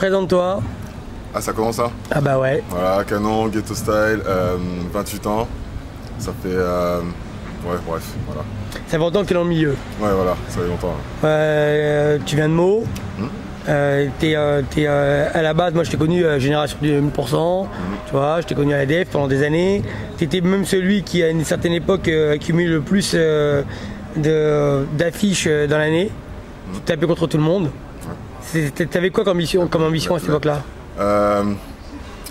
Présente-toi. Ah, ça commence ça? Ah bah ouais. Voilà, Canon, Ghetto Style, 28 ans. Ça fait... ouais, bref, voilà. Ça fait longtemps que tu es dans le milieu. Ouais, voilà, ça fait longtemps. Tu viens de Meaux. À la base, moi je t'ai connu génération du 1000%, tu vois, je t'ai connu à la DEF pendant des années. Tu étais même celui qui à une certaine époque accumule le plus d'affiches dans l'année. Tu tapais contre tout le monde. T'avais quoi comme ambition à cette époque-là?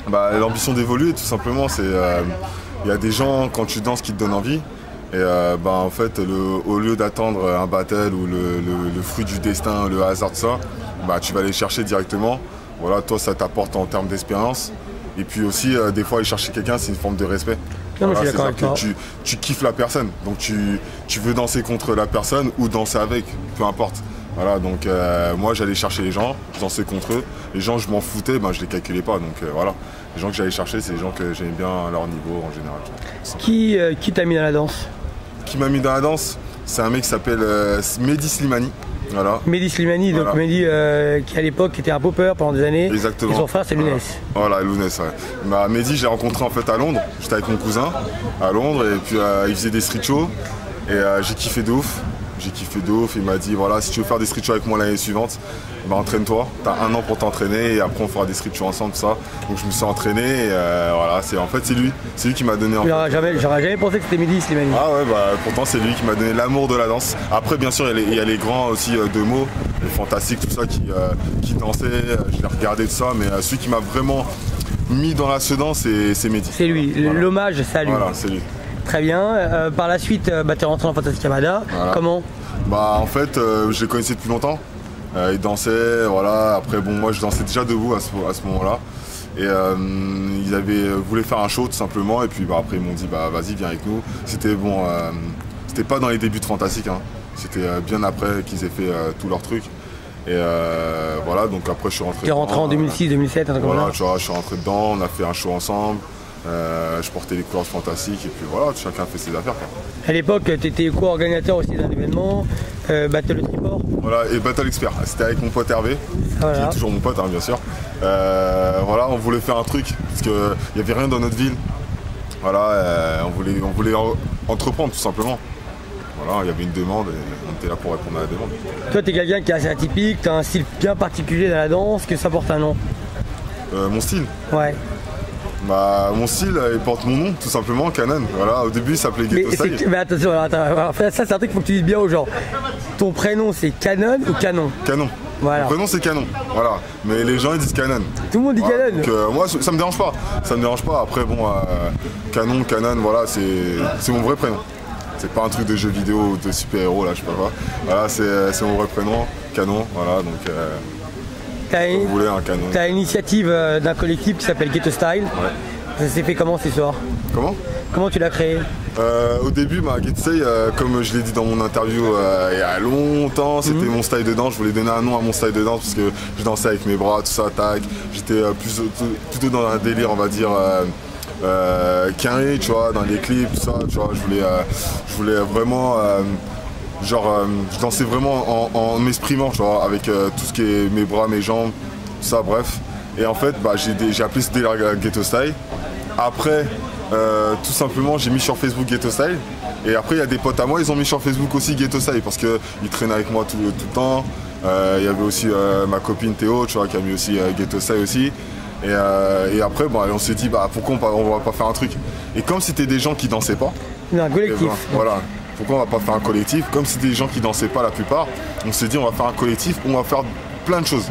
L'ambition d'évoluer tout simplement, c'est il y a des gens quand tu danses qui te donnent envie. Et en fait, au lieu d'attendre un battle ou le fruit du destin, le hasard de ça, tu vas aller chercher directement. Voilà, toi, ça t'apporte en termes d'expérience. Et puis aussi, des fois, aller chercher quelqu'un, c'est une forme de respect. Non, voilà, je suis d'accord avec toi. Tu kiffes la personne, donc tu veux danser contre la personne ou danser avec, peu importe. Voilà, donc moi, j'allais chercher les gens, je dansais contre eux. Les gens, je m'en foutais, je les calculais pas. Donc voilà, les gens que j'allais chercher, c'est les gens que j'aimais bien à leur niveau en général. Qui t'a mis dans la danse? Qui m'a mis dans la danse, c'est un mec qui s'appelle Mehdi Slimani. Voilà. Mehdi Slimani, voilà. Donc Mehdi qui à l'époque était un popper pendant des années. Exactement. Et son frère c'est Lounès. Voilà, Lounès, ouais. Mehdi, je l'ai rencontré en fait à Londres. J'étais avec mon cousin à Londres et puis il faisait des street shows et j'ai kiffé de ouf. J'ai kiffé de ouf, il m'a dit voilà, si tu veux faire des street shows avec moi l'année suivante, entraîne-toi, t'as 1 an pour t'entraîner et après on fera des street shows ensemble, tout ça. Donc je me suis entraîné et voilà, en fait c'est lui qui m'a donné J'aurais jamais pensé que c'était Mehdi Slimani. Ah ouais, pourtant c'est lui qui m'a donné l'amour de la danse. Après bien sûr il y a les grands aussi de Meaux, les fantastiques, tout ça qui dansaient, je les regardais tout ça, mais celui qui m'a vraiment mis dans la danse c'est Mehdi. C'est lui, voilà. L'hommage c'est à lui. Voilà, c'est lui. Très bien. Par la suite, tu es rentré dans Fantastic Hamada. Voilà. Comment? En fait, je les connaissais depuis longtemps. Ils dansaient, voilà. Après, moi, je dansais déjà debout à ce moment-là. Et ils voulaient faire un show tout simplement. Et puis après, ils m'ont dit, vas-y, viens avec nous. C'était bon. C'était pas dans les débuts de Fantastic. Hein. C'était bien après qu'ils aient fait tout leur truc. Et voilà. Donc après, je suis rentré. Tu es rentré en 2006-2007, voilà, tu vois, je suis rentré dedans. On a fait un show ensemble. Je portais les couleurs fantastiques et puis voilà, chacun fait ses affaires. Quoi. À l'époque, tu étais co-organisateur aussi d'un événement, Battle le Triport. Voilà, et Battle Expert, c'était avec mon pote Hervé, qui est toujours mon pote, bien sûr. Voilà, on voulait faire un truc, parce qu'il n'y avait rien dans notre ville. Voilà, on voulait entreprendre tout simplement. Voilà, il y avait une demande et on était là pour répondre à la demande. Toi, tu es quelqu'un qui est assez atypique, tu as un style bien particulier dans la danse, que ça porte un nom. Mon style? Ouais. Mon style, il porte mon nom, tout simplement, Canon. Voilà, au début, il s'appelait Ghetto Style. Mais attention, ça c'est un truc qu'il faut que tu dises bien aux gens. Ton prénom, c'est Canon ou Canon? Canon. Voilà. Mon prénom, c'est Canon. Voilà. Mais les gens, ils disent Canon. Tout le monde dit Canon. Donc, moi, ça me dérange pas. Ça me dérange pas. Après, Canon, voilà, c'est mon vrai prénom. C'est pas un truc de jeu vidéo ou de super-héros, là, je sais pas quoi. Voilà, c'est mon vrai prénom, Canon. Voilà, donc... T'as l'initiative d'un collectif qui s'appelle Ghetto Style. Ouais. Ça s'est fait comment cette histoire? Comment tu l'as créé? Au début, Ghetto Style, comme je l'ai dit dans mon interview il y a longtemps, c'était mon style de danse. Je voulais donner un nom à mon style de danse parce que je dansais avec mes bras, tout ça, tac. J'étais plutôt dans un délire, on va dire, carré, tu vois, dans les clips, tout ça, tu vois. Je voulais vraiment... je dansais vraiment en m'exprimant, tu vois, avec tout ce qui est mes bras, mes jambes, tout ça, bref. Et en fait, j'ai appelé ce délire Ghetto Style. Après, tout simplement, j'ai mis sur Facebook Ghetto Style. Et après, il y a des potes à moi, ils ont mis sur Facebook aussi Ghetto Style parce qu'ils traînaient avec moi tout le temps. Il y avait aussi ma copine Théo, tu vois, qui a mis aussi Ghetto Style aussi. Et après, on s'est dit, pourquoi on va pas faire un truc? Et comme c'était des gens qui dansaient pas, un collectif. Voilà. Pourquoi on va pas faire un collectif? Comme c'était des gens qui dansaient pas la plupart, on s'est dit on va faire un collectif où on va faire plein de choses.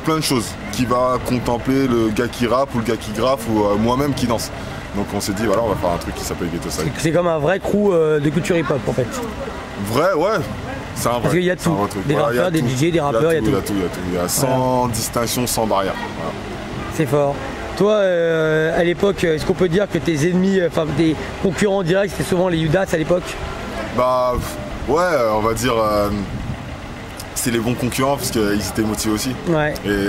Plein de choses qui va contempler le gars qui rappe ou le gars qui graffe ou moi-même qui danse. Donc on s'est dit voilà, on va faire un truc qui s'appelle Ghetto Style. C'est comme un vrai crew de culture hip-hop en fait. Vrai, ouais. C'est un vrai. Parce qu'il y a tout. Des rappeurs, des DJ, des rappeurs, il y a tout. Il y a sans distinction, sans barrière. Voilà. C'est fort. Toi, à l'époque, est-ce qu'on peut dire que tes ennemis, tes concurrents directs, c'était souvent les Judas à l'époque? Ouais, on va dire c'est les bons concurrents parce qu'ils étaient motivés aussi. Ouais. Et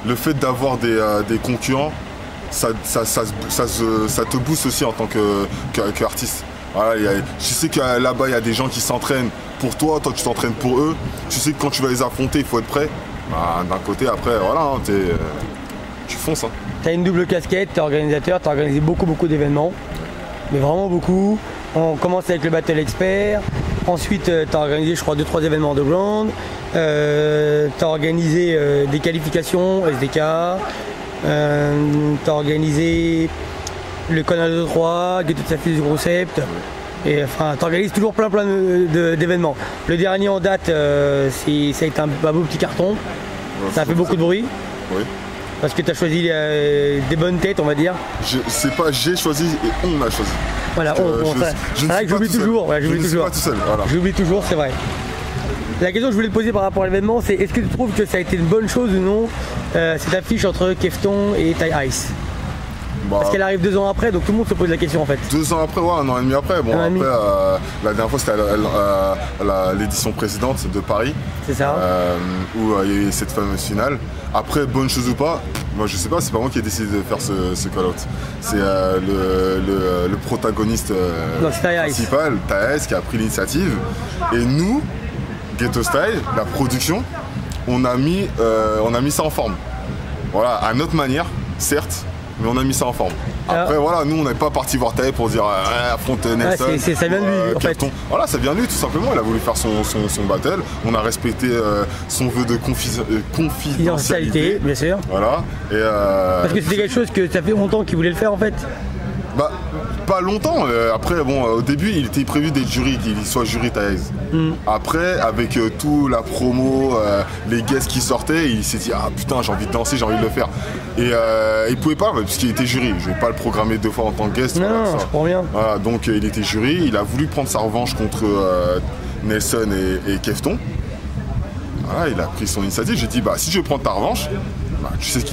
le fait d'avoir des concurrents, ça te booste aussi en tant qu'artiste. Voilà, je sais que là-bas il y a des gens qui s'entraînent pour toi tu t'entraînes pour eux. Tu sais que quand tu vas les affronter, il faut être prêt. Bah, d'un côté, après, voilà, hein, tu fonces. Hein. Tu as une double casquette, tu es organisateur, tu as organisé beaucoup d'événements, mais vraiment beaucoup. On commence avec le Battle Expert, ensuite tu as organisé je crois 2-3 événements underground, tu as organisé des qualifications SDK, tu as organisé le Canal 2-3, Ghetto Safety du concept, et enfin tu organises toujours plein d'événements. Le dernier en date, ça a été un beau petit carton, ça a fait beaucoup de bruit. Oui. Parce que tu as choisi des bonnes têtes, on va dire. C'est pas j'ai choisi et on a choisi. Voilà, c'est vrai que j'oublie toujours. Ouais, j'oublie toujours. Voilà. J'oublie toujours, c'est vrai. La question que je voulais te poser par rapport à l'événement, c'est est-ce que tu trouves que ça a été une bonne chose ou non, cette affiche entre Kefton et Thai Ice? Parce qu'elle arrive 2 ans après, donc tout le monde se pose la question en fait. 2 ans après, ouais, 1 an et demi après. Bon, après, la dernière fois c'était l'édition précédente de Paris. C'est ça. Où il y a eu cette fameuse finale. Après, bonne chose ou pas, moi je sais pas, c'est pas moi qui ai décidé de faire ce call-out. C'est le protagoniste principal, Thai Ice, qui a pris l'initiative. Et nous, Ghetto Style, la production, on a mis ça en forme. Voilà, à notre manière, certes. Mais on a mis ça en forme. Après, voilà, nous, on n'est pas parti voir Thai pour dire affronte Nelson. Ça vient de lui, en fait. Voilà, ça vient de lui, tout simplement. Il a voulu faire son battle. On a respecté son vœu de confidentialité. Bien sûr. Voilà. Parce que c'était quelque chose que ça fait longtemps qu'il voulait le faire, en fait. Bah, pas longtemps. Après, bon, au début, il était prévu d'être jury, qu'il soit jury Thai. Après, avec tout la promo, les guests qui sortaient, il s'est dit ah putain, j'ai envie de danser, j'ai envie de le faire. Et il pouvait pas, puisqu'il était jury. Je vais pas le programmer 2 fois en tant que guest. Non, je comprends bien. Voilà, donc il était jury. Il a voulu prendre sa revanche contre Nelson et Kefton. Voilà, il a pris son initiative. J'ai dit bah si je vais prendre ta revanche. Tu sais ce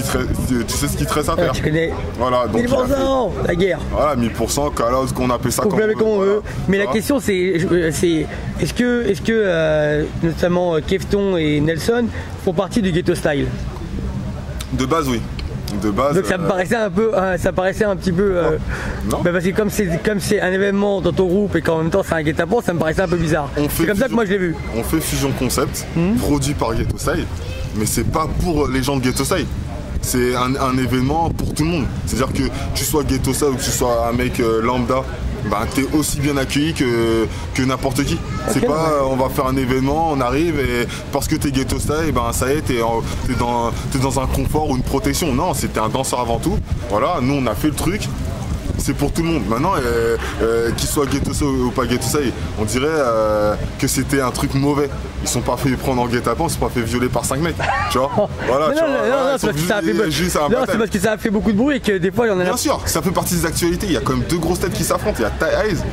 qu'il te reste à faire. Tu connais. Voilà, donc 1000%, la guerre. Voilà, 1000%, call-out, qu'on appelle ça comme on veut. Mais la question c'est est-ce que notamment Kefton et Nelson font partie du Ghetto Style? De base, oui. De base, donc ça me paraissait un petit peu non. Bah parce que comme c'est un événement dans ton groupe et qu'en même temps c'est un guet-apens, ça me paraissait un peu bizarre. C'est comme ça que moi je l'ai vu. On fait Fusion Concept, produit par Ghetto Style. Mais c'est pas pour les gens de Ghetto Style. C'est un événement pour tout le monde. C'est-à-dire que tu sois Ghetto Style ou que tu sois un mec lambda, bah, t'es aussi bien accueilli que n'importe qui. C'est pas on va faire un événement, on arrive et parce que t'es Ghetto Style, ben ça y est, t'es dans un confort ou une protection. Non, c'était un danseur avant tout. Voilà, nous on a fait le truc. C'est pour tout le monde. Maintenant, qu'il soit Ghetto Style ou pas Ghetto Style, on dirait que c'était un truc mauvais. Ils sont pas fait prendre en guet-apens, ils sont pas fait violer par 5 mecs. Tu vois. Voilà. Non, c'est parce que ça a fait beaucoup de bruit et que des fois il y en a. Bien sûr, ça fait partie des actualités. Il y a quand même 2 grosses têtes qui s'affrontent. Il y a Thai Ice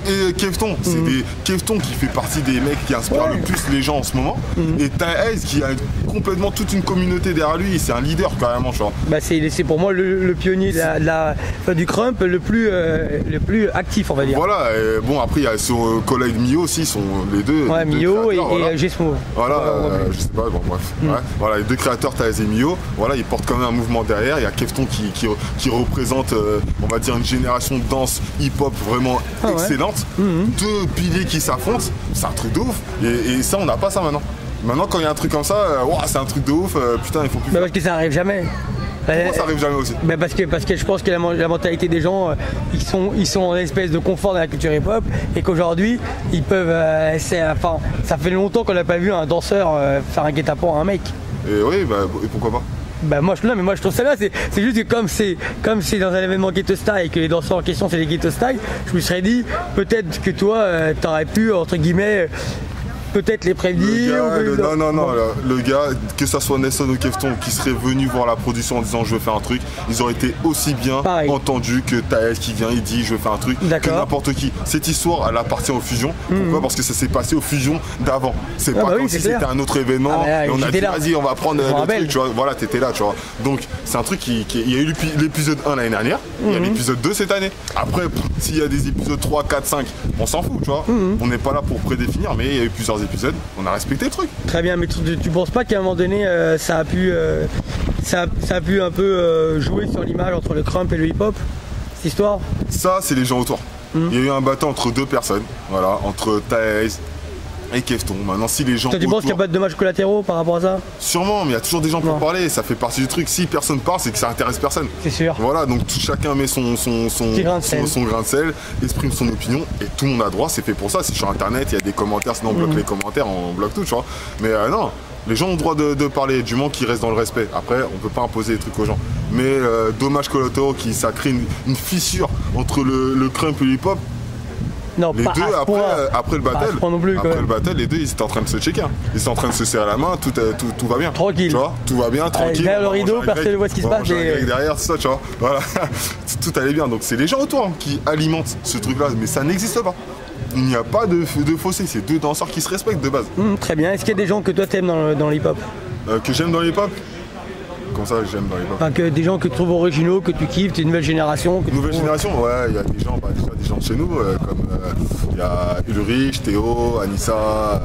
et Kefton. C'est Kefton qui fait partie des mecs qui inspirent le plus les gens en ce moment. Et Thai Ice qui a complètement toute une communauté derrière lui. C'est un leader carrément, tu vois. Bah c'est pour moi le pionnier du crump le plus actif, on va dire. Voilà. Et bon, après il y a son collègue Mio aussi, sont les deux. Ouais, Mio et Gesmo. Voilà. Je sais pas. Bon bref. Ouais. Voilà, les 2 créateurs Thai Ice et Mio. Voilà, ils portent quand même un mouvement derrière. Il y a Kefton qui représente, on va dire, une génération de danse hip-hop vraiment excellente. 2 piliers qui s'affrontent, c'est un truc de ouf. Et ça, on n'a pas ça maintenant. Maintenant, quand il y a un truc comme ça, c'est un truc de ouf, putain, il faut plus. Parce que ça arrive jamais. Pourquoi ça arrive jamais aussi? Parce que je pense que la mentalité des gens, ils sont en espèce de confort dans la culture hip-hop et qu'aujourd'hui, ils peuvent. Ça fait longtemps qu'on n'a pas vu un danseur faire un guet-apens à un mec. Et oui, et pourquoi pas? Bah moi je trouve ça là, c'est juste que comme c'est dans un événement Ghetto Style et que les danseurs en question c'est les Ghetto Style, je me serais dit peut-être que toi t'aurais pu entre guillemets peut-être les prévenir. Non, le gars, que ça soit Nelson ou Kefton qui serait venu voir la production en disant je veux faire un truc, ils auraient été aussi bien entendus que Thai qui vient, il dit je veux faire un truc, que n'importe qui. Cette histoire, elle appartient aux fusions. Pourquoi? Parce que ça s'est passé aux fusions d'avant. C'est pas comme si c'était un autre événement et on a dit vas-y on va prendre le truc, tu vois. Voilà, t'étais là, tu vois. Donc c'est un truc il y a eu l'épisode 1 l'année dernière, il y a l'épisode 2 cette année. Après, s'il y a des épisodes 3, 4, 5, on s'en fout, tu vois. On n'est pas là pour prédéfinir, mais il y a eu plusieurs épisodes, on a respecté le truc. Très bien, mais tu penses pas qu'à un moment donné ça a pu un peu jouer sur l'image entre le crump et le hip-hop, cette histoire? Ça, c'est les gens autour. Il y a eu un battle entre 2 personnes, voilà, entre Thai Et Kefton. Maintenant, si les gens. Toi, tu penses qu'il n'y a pas de dommages collatéraux par rapport à ça? Sûrement, mais il y a toujours des gens pour Non. parler, ça fait partie du truc. Si personne parle, c'est que ça intéresse personne. C'est sûr. Voilà, donc chacun met son grain de sel. son grain de sel, exprime son opinion, et tout le monde a droit, c'est fait pour ça. C'est sur internet, il y a des commentaires, sinon on bloque les commentaires, on bloque tout, tu vois. Mais non, les gens ont le droit de parler, du moment qu'ils restent dans le respect. Après, on peut pas imposer des trucs aux gens. Mais dommages collatéraux, ça crée une fissure entre le crump et le hip-hop. Non, Les pas deux, à ce point. après le Pas à battle, ce point non plus, quand après même. le battle, les deux, ils étaient en train de se checker. Ils étaient en train de se serrer la main, tout va bien. Tranquille. Tu vois, tout va bien, tranquille. derrière le On va rideau, manger un personne grec, ne voit ce qui se on va passe, manger un et- grec derrière, tout ça, tu vois. Voilà, tout allait bien. Donc c'est les gens autour qui alimentent ce truc-là, mais ça n'existe pas. Il n'y a pas de fossé, c'est deux danseurs qui se respectent de base. Très bien. Est-ce qu'il y a des gens que toi t'aimes dans le hip-hop? Que j'aime dans les hop. Comme ça, j'aime dans les hop. Enfin, que des gens que tu trouves originaux, que tu kiffes, t'es une nouvelle génération. Que tu Nouvelle trouves- génération, ouais, il y a des gens, déjà des gens de chez nous, comme il y a Ulrich, Théo, Anissa,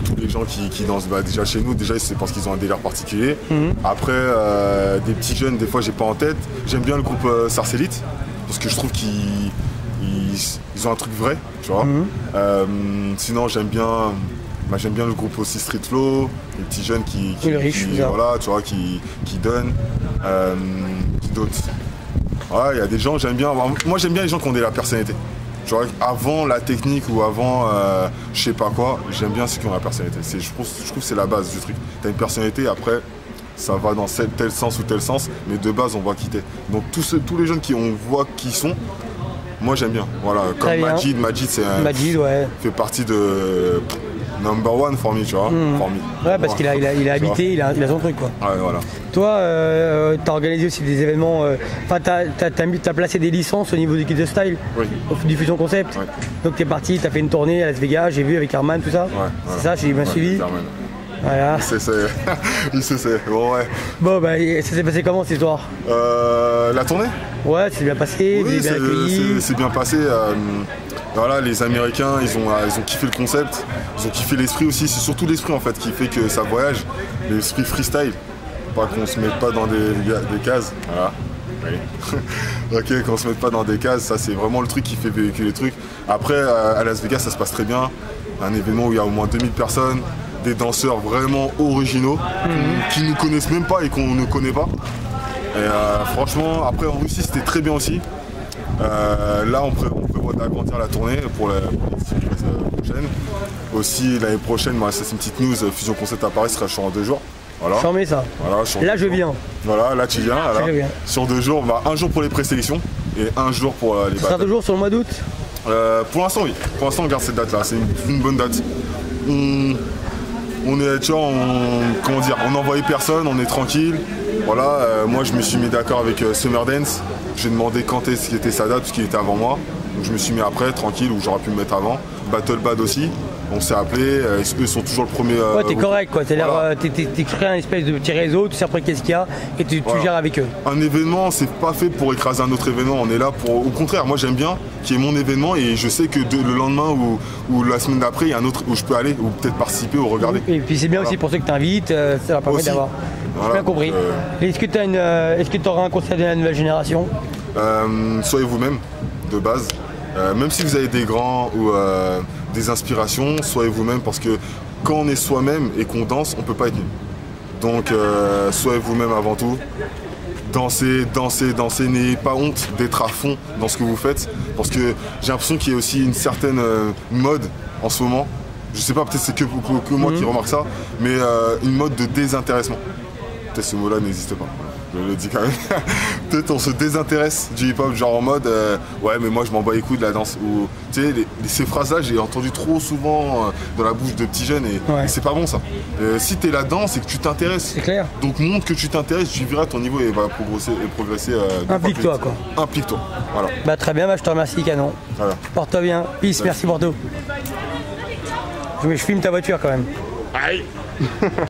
tous les gens qui dansent déjà chez nous, déjà c'est parce qu'ils ont un délire particulier. Après, des petits jeunes, des fois j'ai pas en tête. J'aime bien le groupe Sarcellite, parce que je trouve qu'ils ont un truc vrai, tu vois. Sinon j'aime bien le groupe aussi Street Flow, les petits jeunes qui ça. voilà, tu vois, qui donnent. Qui d'autres? Ouais, il y a des gens, j'aime bien. Moi, j'aime bien les gens qui ont de la personnalité. Tu vois, avant la technique ou avant je sais pas quoi, j'aime bien ceux qui ont la personnalité. Je trouve que c'est la base du truc. T'as une personnalité, après, ça va dans tel sens ou tel sens, mais de base, on va quitter. Donc, tous les jeunes on voit qui sont, moi, j'aime bien. Voilà, Très comme bien. Majid, c'est Majid, ouais. fait partie de number one for me, tu vois. For me. Ouais, parce qu'il a habité, il a son truc, quoi. Ouais, voilà. Toi, t'as organisé aussi des événements. Enfin, t'as placé des licences au niveau du Kid The Style, Oui. au Diffusion Concept. Ouais. Donc t'es parti, t'as fait une tournée à Las Vegas, j'ai vu avec Arman, tout ça. C'est ça, j'ai bien suivi. Carmen. Voilà. Il sait. Bon, ouais. Bon, bah, ça s'est passé comment cette histoire? La tournée? Ouais, c'est bien passé, Oui, bien accueilli. c'est bien passé. Voilà, les Américains, ils ont kiffé le concept, ils ont kiffé l'esprit aussi. C'est surtout l'esprit en fait qui fait que ça voyage. L'esprit freestyle. Pas qu'on se mette pas dans des cases. Voilà. Oui. Ok, qu'on se mette pas dans des cases, ça c'est vraiment le truc qui fait véhiculer le truc. Après, à Las Vegas, ça se passe très bien. Un événement où il y a au moins 2000 personnes, des danseurs vraiment originaux, qui nous connaissent même pas et qu'on ne connaît pas. Et franchement, après en Russie, c'était très bien aussi. Là, on prévoit d'agrandir la tournée pour les prochaines. Aussi, l'année prochaine, ça c'est une petite news, Fusion Concept à Paris sera sur en 2 jours. Voilà. J'en mets ça. Voilà, Là, je viens. Voilà, là tu viens. Voilà. je viens. Sur 2 jours, un jour pour les présélections et un jour pour les Ça sera battles. toujours sur le mois d'août? Pour l'instant, oui. Pour l'instant, on garde cette date-là. C'est une bonne date. On est, tu vois, comment dire, on n'envoie personne, on est tranquille. Voilà, moi je me suis mis d'accord avec Summer Dance. J'ai demandé quand est-ce qu'était sa date, parce qu'il était avant moi. Donc je me suis mis après, tranquille, où j'aurais pu me mettre avant. Battle Bad aussi. On s'est appelé, eux sont toujours le premier. Ouais, t'es correct, quoi. C'est-à-dire, voilà. t'es créé un espèce de petit réseau, tu sais après qu'est-ce qu'il y a, et tu Voilà. gères avec eux. Un événement, c'est pas fait pour écraser un autre événement. On est là pour. Au contraire, moi j'aime bien qu'il y ait mon événement et je sais que le lendemain ou la semaine d'après, il y a un autre où je peux aller ou peut-être participer ou regarder. Et puis c'est bien aussi pour ceux que t'invites, ça leur permet Aussi. d'avoir. J'ai Voilà, bien compris. donc, Est-ce que tu auras un conseil de la nouvelle génération? Soyez vous-même, de base. Même si vous avez des grands ou des inspirations, soyez vous-même parce que quand on est soi-même et qu'on danse, on peut pas être nul. Donc soyez vous-même avant tout. Dansez, n'ayez pas honte d'être à fond dans ce que vous faites. Parce que j'ai l'impression qu'il y a aussi une certaine mode en ce moment. Je sais pas, peut-être c'est que moi qui remarque ça, mais une mode de désintéressement. Peut-être ce mot-là n'existe pas. Je le dis quand même. Peut-être on se désintéresse du hip-hop, genre en mode ouais mais moi je m'en bats les couilles de la danse. Ou tu sais, ces phrases-là j'ai entendu trop souvent dans la bouche de petits jeunes et c'est pas bon ça. Si t'es là-dedans, c'est que tu t'intéresses. C'est clair. Donc montre que tu t'intéresses, tu verras ton niveau et va progresser. Implique-toi, quoi. Implique-toi. Voilà. Bah très bien, bah, je te remercie Canon. Voilà. Porte-toi bien. Peace, merci pour tout. Je filme ta voiture quand même. Aïe.